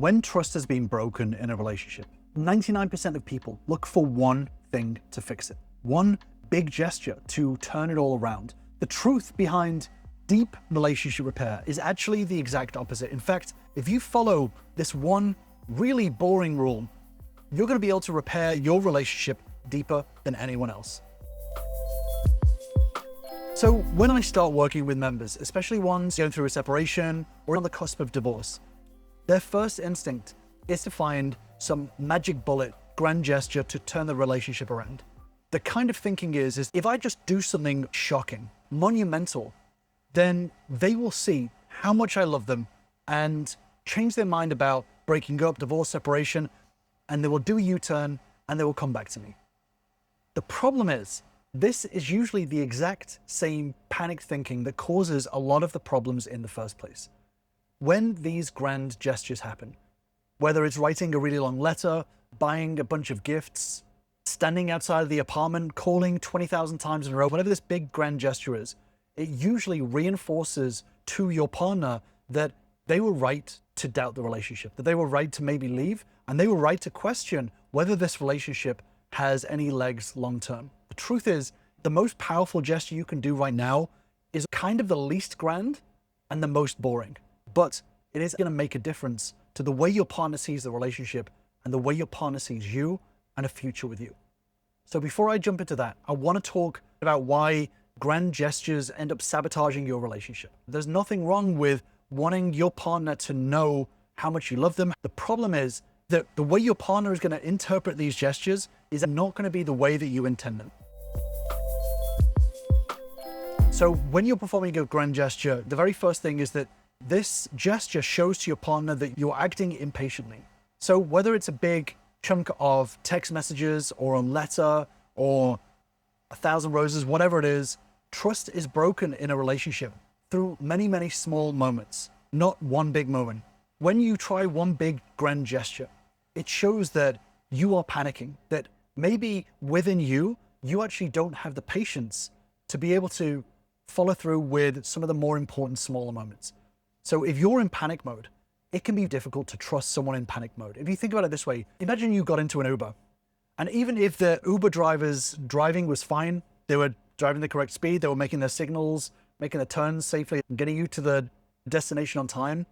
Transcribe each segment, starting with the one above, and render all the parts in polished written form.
When trust has been broken in a relationship, 99% of people look for one thing to fix it. One big gesture to turn it all around. The truth behind deep relationship repair is actually the exact opposite. In fact, if you follow this one really boring rule, you're going to be able to repair your relationship deeper than anyone else. So when I start working with members, especially ones going through a separation or on the cusp of divorce, their first instinct is to find some magic bullet, grand gesture to turn the relationship around. The kind of thinking is if I just do something shocking, monumental, then they will see how much I love them and change their mind about breaking up, divorce, separation, and they will do a U-turn and they will come back to me. The problem is, this is usually the exact same panic thinking that causes a lot of the problems in the first place. When these grand gestures happen, whether it's writing a really long letter, buying a bunch of gifts, standing outside of the apartment, calling 20,000 times in a row, whatever this big grand gesture is, it usually reinforces to your partner that they were right to doubt the relationship, that they were right to maybe leave, and they were right to question whether this relationship has any legs long-term. The truth is, the most powerful gesture you can do right now is kind of the least grand and the most boring, but it is going to make a difference to the way your partner sees the relationship and the way your partner sees you and a future with you. So before I jump into that, I want to talk about why grand gestures end up sabotaging your relationship. There's nothing wrong with wanting your partner to know how much you love them. The problem is that the way your partner is going to interpret these gestures is not going to be the way that you intend them. So when you're performing a grand gesture, the very first thing is that this gesture shows to your partner that you're acting impatiently. So whether it's a big chunk of text messages or a letter or 1,000 roses, whatever it is, trust is broken in a relationship through many, many small moments, not one big moment. When you try one big grand gesture, it shows that you are panicking, that maybe within you, you actually don't have the patience to be able to follow through with some of the more important smaller moments. So if you're in panic mode, it can be difficult to trust someone in panic mode. If you think about it this way, imagine you got into an Uber, and even if the Uber driver's driving was fine, they were driving the correct speed, they were making their signals, making the turns safely, and getting you to the destination on time.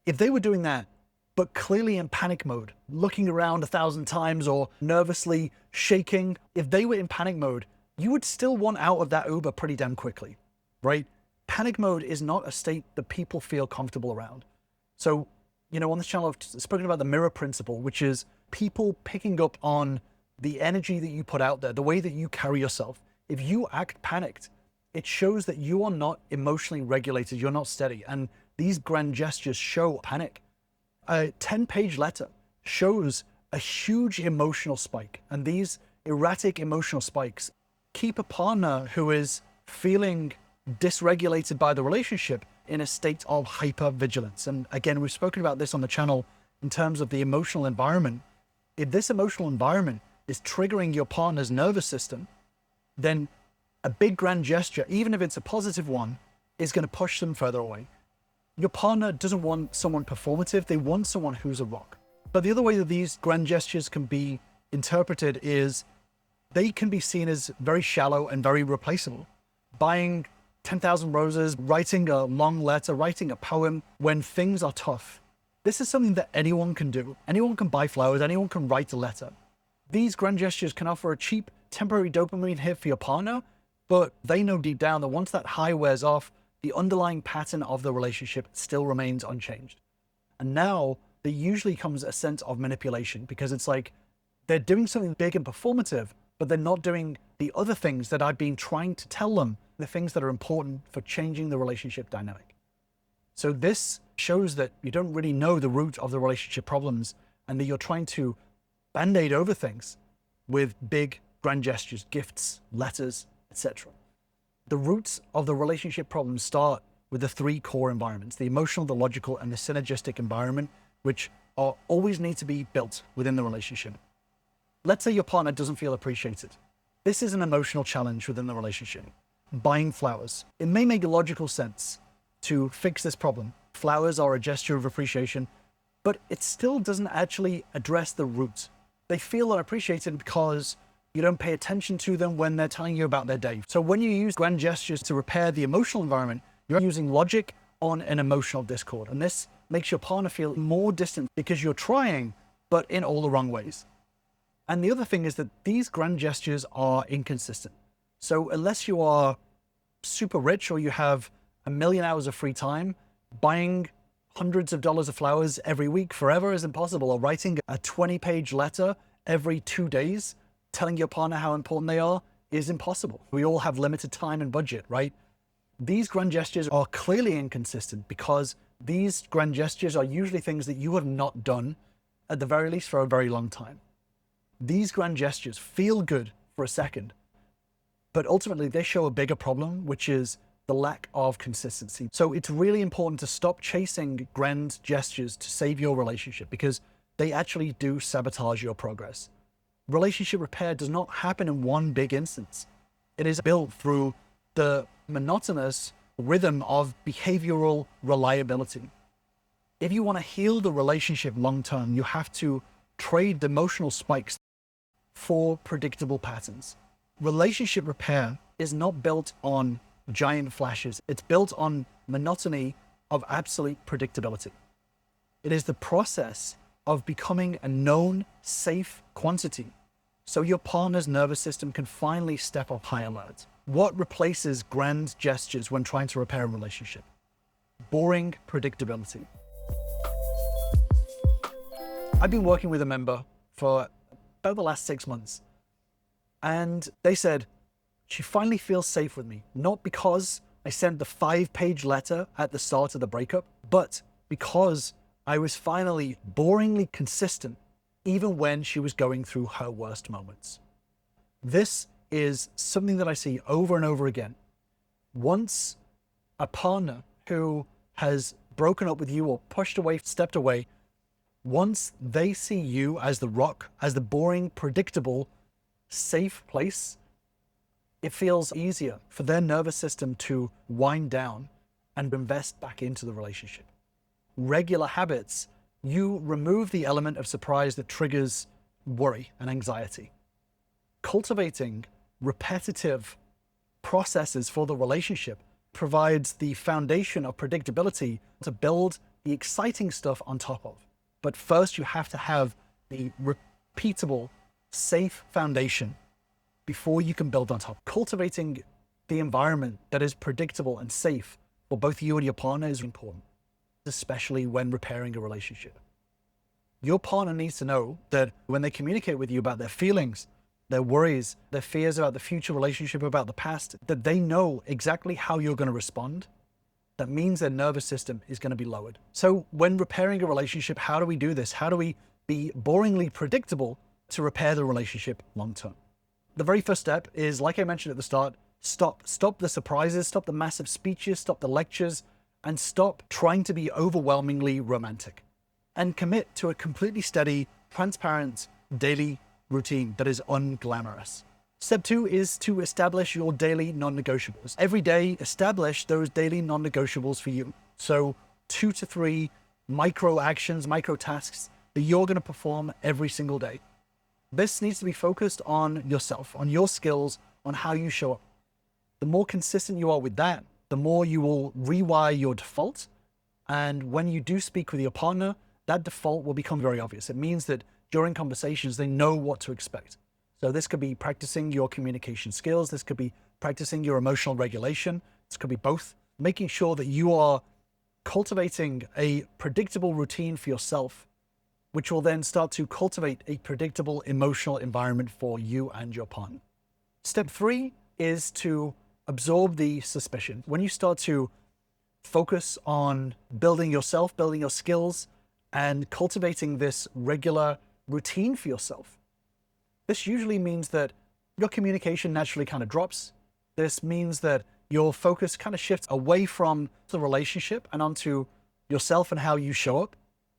If they were doing that, but clearly in panic mode, looking around 1,000 times or nervously shaking, if they were in panic mode, you would still want out of that Uber pretty damn quickly, right? Panic mode is not a state that people feel comfortable around. So, on this channel, I've spoken about the mirror principle, which is people picking up on the energy that you put out there, the way that you carry yourself. If you act panicked, it shows that you are not emotionally regulated, you're not steady. And these grand gestures show panic. A 10-page letter shows a huge emotional spike. And these erratic emotional spikes keep a partner who is feeling dysregulated by the relationship in a state of hyper-vigilance. And again, we've spoken about this on the channel in terms of the emotional environment. If this emotional environment is triggering your partner's nervous system, then a big grand gesture, even if it's a positive one, is going to push them further away. Your partner doesn't want someone performative, they want someone who's a rock. But the other way that these grand gestures can be interpreted is they can be seen as very shallow and very replaceable. Buying 10,000 roses, writing a long letter, writing a poem when things are tough. This is something that anyone can do. Anyone can buy flowers, anyone can write a letter. These grand gestures can offer a cheap, temporary dopamine hit for your partner, but they know deep down that once that high wears off, the underlying pattern of the relationship still remains unchanged. And now there usually comes a sense of manipulation because it's like they're doing something big and performative, but they're not doing the other things that I've been trying to tell them, the things that are important for changing the relationship dynamic. So this shows that you don't really know the root of the relationship problems and that you're trying to band-aid over things with big grand gestures, gifts, letters, etc. The roots of the relationship problems start with the three core environments, the emotional, the logical, and the synergistic environment, which always need to be built within the relationship. Let's say your partner doesn't feel appreciated. This is an emotional challenge within the relationship. Buying flowers. It may make logical sense to fix this problem. Flowers are a gesture of appreciation. but it still doesn't actually address the root. They feel unappreciated because you don't pay attention to them when they're telling you about their day. So when you use grand gestures to repair the emotional environment, you're using logic on an emotional discord. And this makes your partner feel more distant because you're trying, but in all the wrong ways. And the other thing is that these grand gestures are inconsistent. So unless you are super rich or you have 1,000,000 hours of free time, buying hundreds of dollars of flowers every week forever is impossible, or writing a 20-page letter every 2 days telling your partner how important they are is impossible. We all have limited time and budget, right? These grand gestures are clearly inconsistent because these grand gestures are usually things that you have not done, at the very least, for a very long time. These grand gestures feel good for a second, but ultimately they show a bigger problem, which is the lack of consistency. So it's really important to stop chasing grand gestures to save your relationship, because they actually do sabotage your progress. Relationship repair does not happen in one big instance. It is built through the monotonous rhythm of behavioral reliability. If you want to heal the relationship long term, you have to trade the emotional spikes for predictable patterns. Relationship repair is not built on giant flashes. It's built on monotony of absolute predictability. It is the process of becoming a known, safe quantity so your partner's nervous system can finally step up high alert. What replaces grand gestures when trying to repair a relationship? Boring predictability. I've been working with a member for about the last 6 months, and they said she finally feels safe with me, not because I sent the 5-page letter at the start of the breakup, but because I was finally boringly consistent even when she was going through her worst moments. This is something that I see over and over again. Once a partner who has broken up with you or pushed away, stepped away, once they see you as the rock, as the boring, predictable, safe place, it feels easier for their nervous system to wind down and invest back into the relationship. Regular habits, you remove the element of surprise that triggers worry and anxiety. Cultivating repetitive processes for the relationship provides the foundation of predictability to build the exciting stuff on top of. But first, you have to have the repeatable, safe foundation before you can build on top. Cultivating the environment that is predictable and safe for both you and your partner is important, especially when repairing a relationship. Your partner needs to know that when they communicate with you about their feelings, their worries, their fears about the future relationship, about the past, that they know exactly how you're going to respond. That means their nervous system is going to be lowered. So when repairing a relationship, how do we do this? How do we be boringly predictable to repair the relationship long term? The very first step is, like I mentioned at the start, stop the surprises, stop the massive speeches, stop the lectures, and stop trying to be overwhelmingly romantic. And commit to a completely steady, transparent, daily routine that is unglamorous. Step 2 is to establish your daily non-negotiables. Every day, establish those daily non-negotiables for you. So 2 to 3 micro actions, micro tasks that you're going to perform every single day. This needs to be focused on yourself, on your skills, on how you show up. The more consistent you are with that, the more you will rewire your default. And when you do speak with your partner, that default will become very obvious. It means that during conversations, they know what to expect. So this could be practicing your communication skills. This could be practicing your emotional regulation. This could be both. Making sure that you are cultivating a predictable routine for yourself, which will then start to cultivate a predictable emotional environment for you and your partner. Step 3 is to absorb the suspicion. When you start to focus on building yourself, building your skills, and cultivating this regular routine for yourself, this usually means that your communication naturally kind of drops. This means that your focus kind of shifts away from the relationship and onto yourself and how you show up.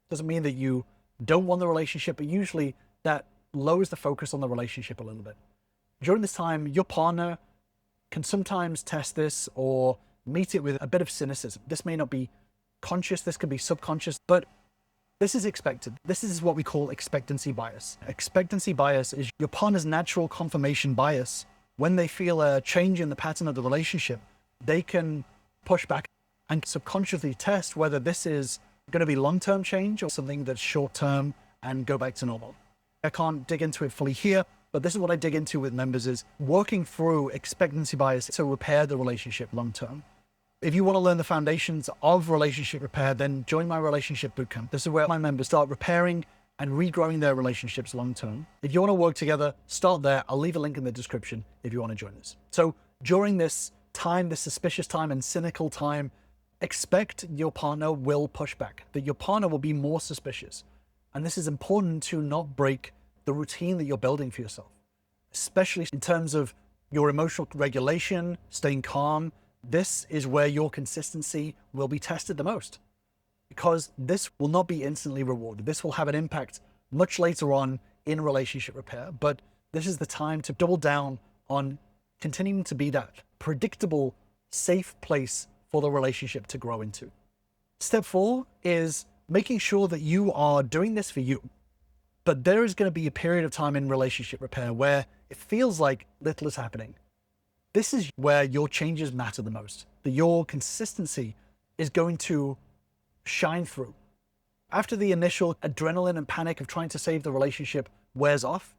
Doesn't mean that you don't want the relationship, but usually that lowers the focus on the relationship a little bit. During this time, your partner can sometimes test this or meet it with a bit of cynicism. This may not be conscious, this could be subconscious, but This is expected. This is what we call expectancy bias. Expectancy bias is your partner's natural confirmation bias. When they feel a change in the pattern of the relationship, they can push back and subconsciously test whether this is going to be long-term change or something that's short-term and go back to normal. I can't dig into it fully here, but this is what I dig into with members, is working through expectancy bias to repair the relationship long-term. If you want to learn the foundations of relationship repair, then join my relationship bootcamp. This is where my members start repairing and regrowing their relationships long-term. If you want to work together, start there. I'll leave a link in the description if you want to join us. So during this time, this suspicious time and cynical time, expect your partner will push back, that your partner will be more suspicious. And this is important to not break the routine that you're building for yourself, especially in terms of your emotional regulation, staying calm. This is where your consistency will be tested the most, because this will not be instantly rewarded. This will have an impact much later on in relationship repair, but this is the time to double down on continuing to be that predictable, safe place for the relationship to grow into. Step 4 is making sure that you are doing this for you. But there is going to be a period of time in relationship repair where it feels like little is happening. This is where your changes matter the most, that your consistency is going to shine through. After the initial adrenaline and panic of trying to save the relationship wears off,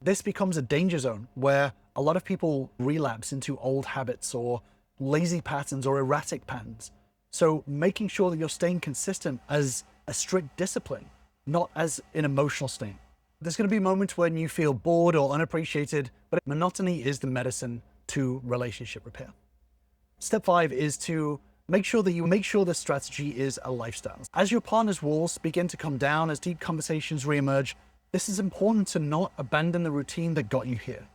this becomes a danger zone where a lot of people relapse into old habits or lazy patterns or erratic patterns. So making sure that you're staying consistent as a strict discipline, not as an emotional state. There's going to be moments when you feel bored or unappreciated, but monotony is the medicine to relationship repair. Step 5 is to make sure that you make sure the strategy is a lifestyle. As your partner's walls begin to come down, as deep conversations reemerge, this is important to not abandon the routine that got you here.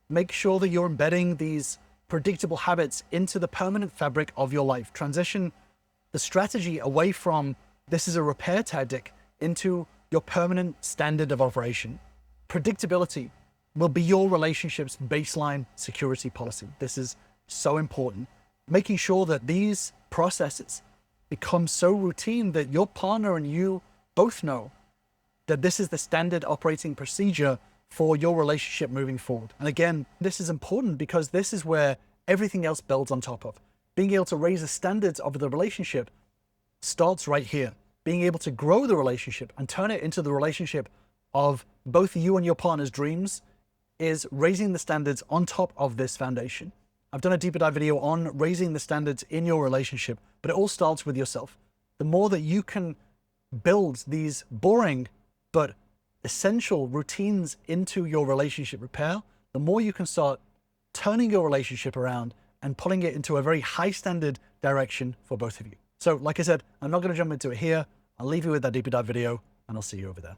Make sure that you're embedding these predictable habits into the permanent fabric of your life. Transition the strategy away from this is a repair tactic into your permanent standard of operation. Predictability will be your relationship's baseline security policy. This is so important. Making sure that these processes become so routine that your partner and you both know that this is the standard operating procedure for your relationship moving forward. And again, this is important because this is where everything else builds on top of. Being able to raise the standards of the relationship starts right here. Being able to grow the relationship and turn it into the relationship of both you and your partner's dreams is raising the standards on top of this foundation. I've done a deeper dive video on raising the standards in your relationship, but it all starts with yourself. The more that you can build these boring but essential routines into your relationship repair, the more you can start turning your relationship around and pulling it into a very high standard direction for both of you. So like I said, I'm not going to jump into it here. I'll leave you with that deeper dive video and I'll see you over there.